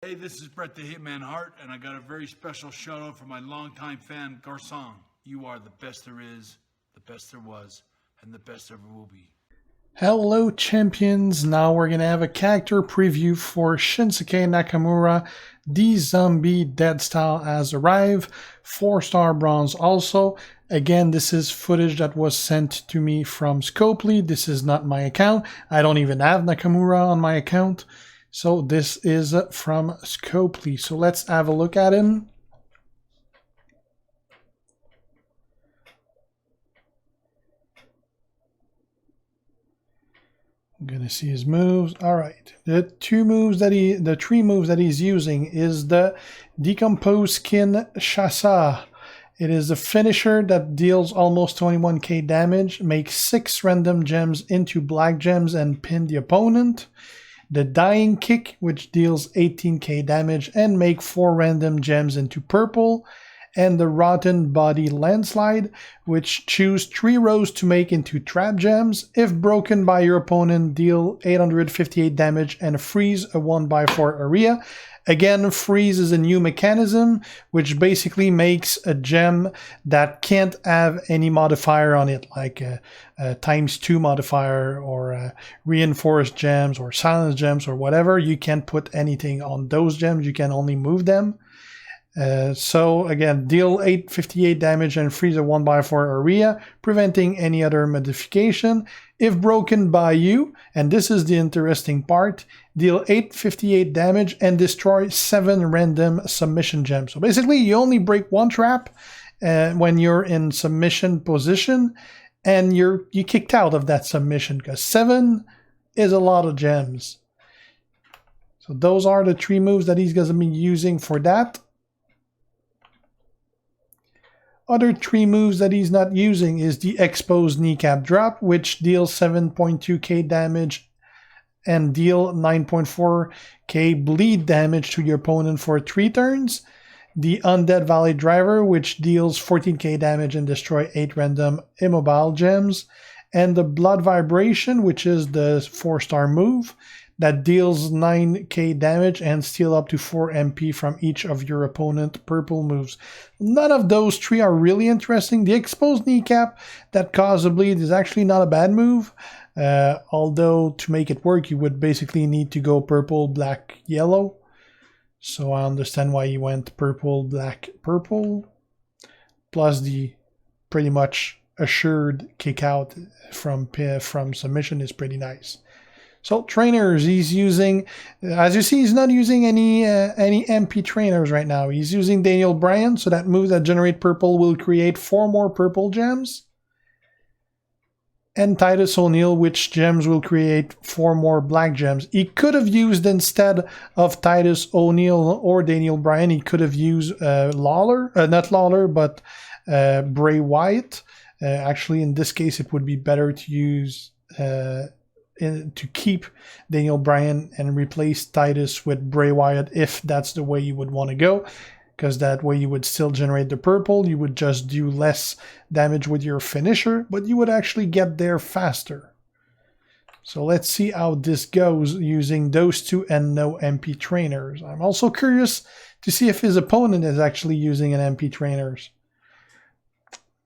Hey, this is Brett the Hitman Hart, and I got a very special shout out for my longtime fan, Guersan. You are the best there is, the best there was, and the best ever will be. Hello champions, now we're gonna have a character preview for Shinsuke Nakamura. The Zombie Dead Style has arrived, 4-star bronze also. Again, this is footage that was sent to me from Scopely. This is not my account. I don't even have Nakamura on my account. So this is from Scopely. So let's have a look at him. I'm gonna see his moves. All right, the three moves that he's using is the Decomposed Skin Chassa. It is a finisher that deals almost 21k damage, makes 6 random gems into black gems and pin the opponent. The Dying Kick, which deals 18k damage and make 4 random gems into purple. And the Rotten Body Landslide, which choose 3 rows to make into trap gems. If broken by your opponent, deal 858 damage and freeze a 1x4 area. Again, freeze is a new mechanism, which basically makes a gem that can't have any modifier on it, like a ×2 modifier or reinforced gems or silence gems or whatever. You can't put anything on those gems, you can only move them. So again, deal 858 damage and freeze a 1x4 area, preventing any other modification. If broken by you, and this is the interesting part, deal 858 damage and destroy 7 random submission gems. So basically, you only break 1 trap when you're in submission position, and you kicked out of that submission, because 7 is a lot of gems. So those are the 3 moves that he's going to be using for that. Other 3 moves that he's not using is the Exposed Kneecap Drop, which deals 7.2k damage and deal 9.4k bleed damage to your opponent for 3 turns. The Undead Valley Driver, which deals 14k damage and destroy 8 random immobile gems. And the Blood Vibration, which is the 4-star move, that deals 9k damage and steal up to 4 MP from each of your opponent purple moves. None of those 3 are really interesting. The Exposed Kneecap that causes a bleed is actually not a bad move, although to make it work you would basically need to go purple, black, yellow. So I understand why you went purple, black, purple. Plus the pretty much assured kick out from submission is pretty nice. So trainers, he's using, as you see, he's not using any MP trainers right now. He's using Daniel Bryan, so that move that generate purple will create 4 more purple gems. And Titus O'Neil, which gems will create 4 more black gems. He could have used, instead of Titus O'Neil or Daniel Bryan, he could have used Lawler, not Lawler, but Bray Wyatt. Actually, in this case, it would be better to use to keep Daniel Bryan and replace Titus with Bray Wyatt if that's the way you would want to go, because that way you would still generate the purple. You would just do less damage with your finisher, but you would actually get there faster. So let's see how this goes using those 2 and no MP trainers. I'm also curious to see if his opponent is actually using an MP trainers.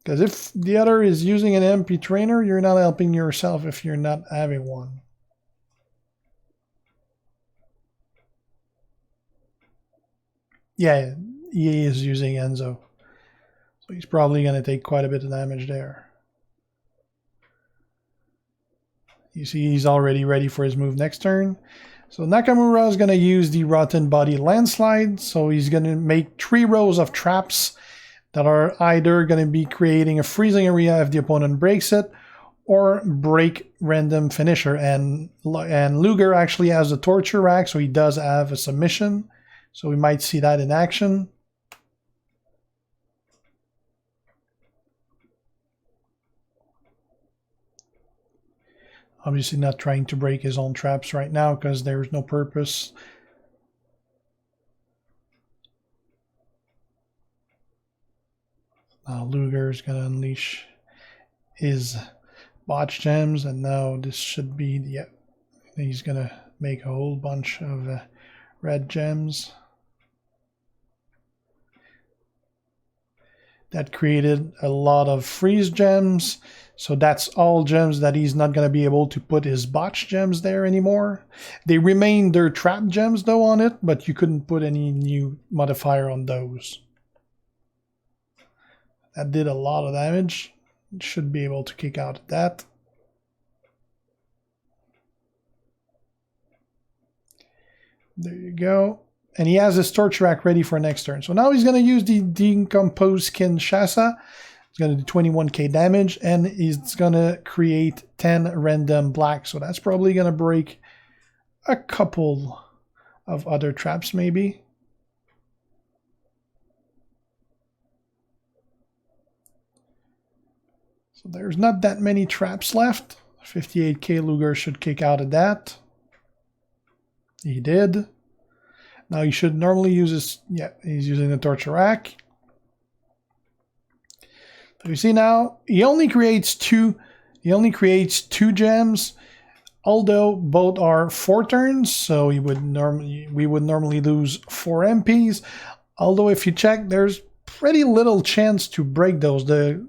Because if the other is using an MP trainer, you're not helping yourself if you're not having one. Yeah, he is using Enzo. So he's probably going to take quite a bit of damage there. You see he's already ready for his move next turn. So Nakamura is going to use the Rotten Body Landslide. So he's going to make 3 rows of traps that are either going to be creating a freezing area if the opponent breaks it, or break random finisher. And Luger actually has a torture rack, so he does have a submission. So we might see that in action. Obviously not trying to break his own traps right now because there's no purpose. Now Luger is going to unleash his botch gems, and now this should be, yeah, he's going to make a whole bunch of red gems. That created a lot of freeze gems. So that's all gems that he's not going to be able to put his botch gems there anymore. They remain their trap gems though on it, but you couldn't put any new modifier on those. That did a lot of damage. Should be able to kick out at that. There you go. And he has his torture rack ready for next turn. So now he's going to use the decomposed Kinshasa. He's going to do 21k damage, and he's going to create 10 random black. So that's probably going to break a couple of other traps maybe. So there's not that many traps left. 58k Luger should kick out of that. He did. Now he should normally use his, yeah, he's using the torture rack. So you see now, he only creates two gems, although both are 4 turns, so we would normally lose 4 MPs. Although if you check, there's pretty little chance to break those. The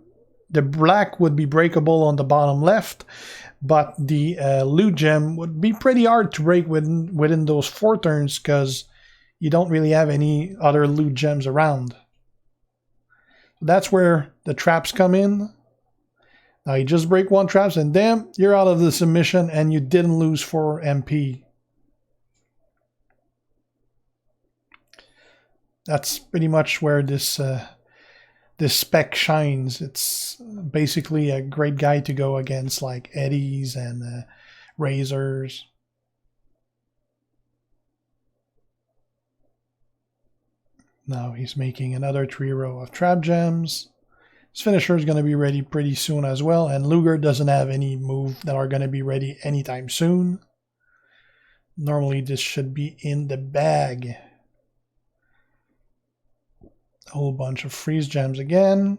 black would be breakable on the bottom left, but the loot gem would be pretty hard to break within those 4 turns because you don't really have any other loot gems around. So that's where the traps come in. Now you just break 1 traps and damn, you're out of the submission and you didn't lose 4 MP. That's pretty much where this spec shines. It's basically a great guy to go against like Eddies and Razors. Now he's making another 3 row of trap gems. His finisher is going to be ready pretty soon as well, and Luger doesn't have any move that are going to be ready anytime soon. Normally this should be in the bag. A whole bunch of freeze gems again.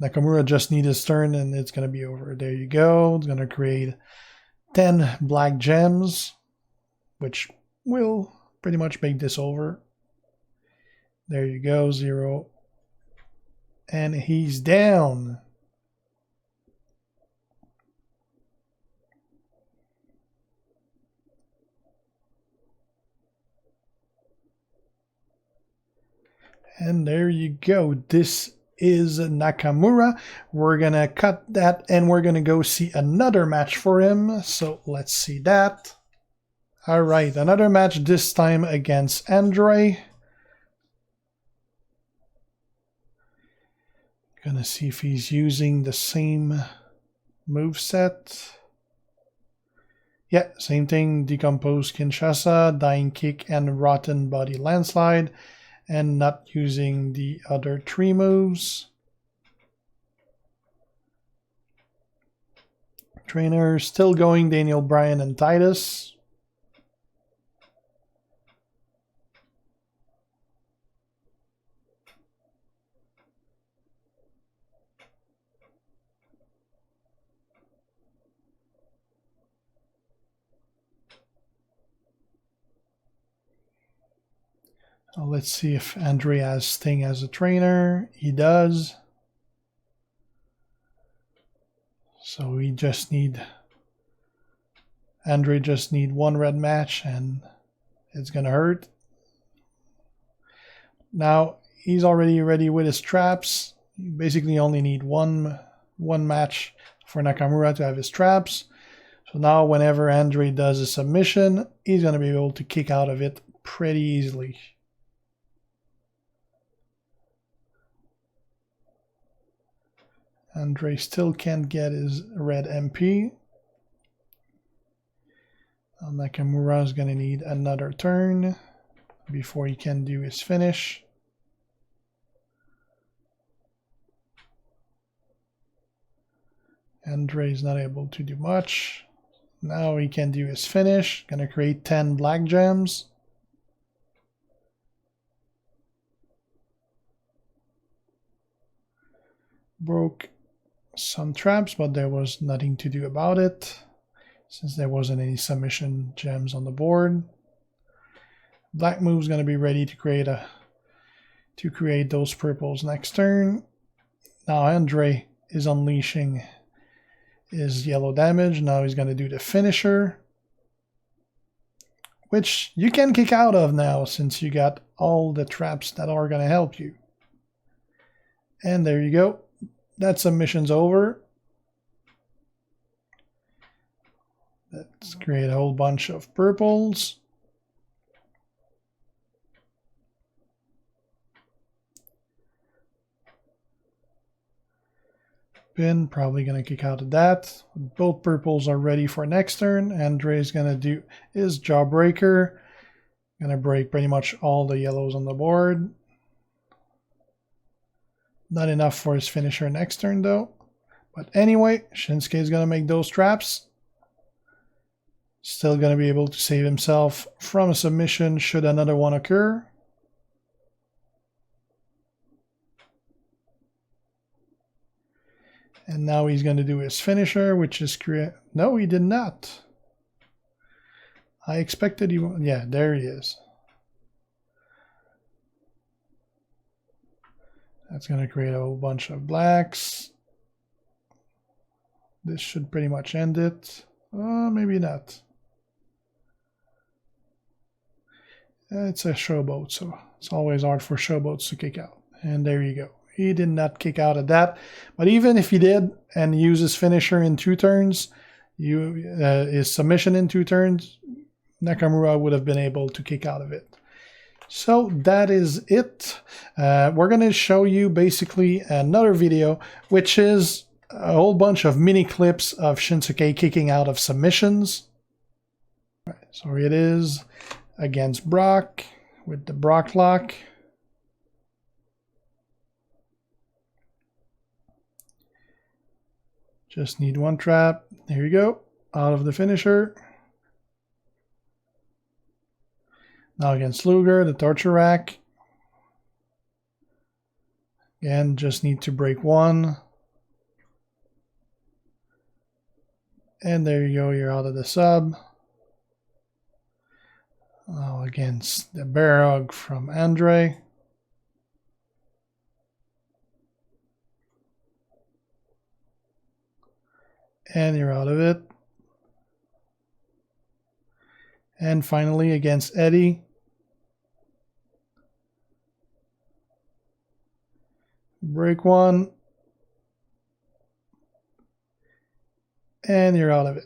Nakamura just needs his turn and it's going to be over. There you go. It's going to create 10 black gems, which will pretty much make this over. There you go, 0. And he's down. And there you go. This is Nakamura. We're going to cut that and we're going to go see another match for him. So let's see that. All right, another match, this time against Andre. Gonna see if he's using the same moveset. Yeah, same thing. Decomposed Kinshasa, Dying Kick, and Rotten Body Landslide. And not using the other 3 moves. Trainer still going Daniel Bryan and Titus. Let's see if Andre has Sting as a trainer. He does. So we just need... Andre just need 1 red match and it's gonna hurt. Now he's already ready with his traps. You basically only need one match for Nakamura to have his traps. So now whenever Andre does a submission, he's gonna be able to kick out of it pretty easily. Andre still can't get his red MP. Nakamura is going to need another turn before he can do his finish. Andre is not able to do much. Now he can do his finish. Going to create 10 black gems. Broke some traps, but there was nothing to do about it. since there wasn't any submission gems on the board. Black move's going to be ready to create those purples next turn. Now Andre is unleashing his yellow damage. Now he's going to do the finisher, which you can kick out of now since you got all the traps that are going to help you. And there you go. That submission's over. Let's create a whole bunch of purples. Pin, probably going to kick out of that. Both purples are ready for next turn. Andre's going to do his Jawbreaker. Going to break pretty much all the yellows on the board. Not enough for his finisher next turn though. But anyway, Shinsuke is going to make those traps. Still going to be able to save himself from a submission should another one occur. And now he's going to do his finisher, which is create. No, he did not. I expected he would. Yeah, there he is. That's going to create a whole bunch of blacks. This should pretty much end it. Maybe not. It's a showboat, so it's always hard for showboats to kick out. And there you go. He did not kick out of that. But even if he did and use his finisher in 2 turns, his submission in 2 turns, Nakamura would have been able to kick out of it. So that is it. We're going to show you basically another video, which is a whole bunch of mini clips of Shinsuke kicking out of submissions. Right, so it is against Brock with the Brock lock. Just need 1 trap. There you go. Out of the finisher. Now against Luger, the torture rack. Again, just need to break 1. And there you go, you're out of the sub. Now against the bear hug from Andre. And you're out of it. And finally against Eddie. Break 1. And you're out of it.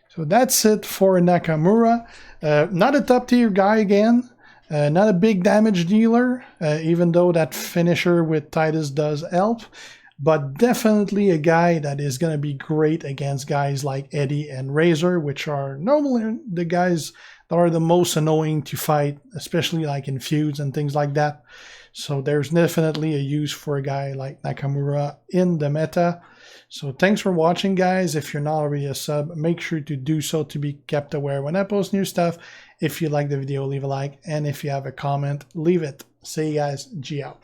So that's it for Nakamura. Not a top tier guy again. Not a big damage dealer, even though that finisher with Titus does help. But definitely a guy that is going to be great against guys like Eddie and Razor, which are normally the guys that are the most annoying to fight, especially like in feuds and things like that. So there's definitely a use for a guy like Nakamura in the meta. So thanks for watching, guys. If you're not already a sub, make sure to do so to be kept aware when I post new stuff. If you like the video, leave a like. And if you have a comment, leave it. See you guys. G out.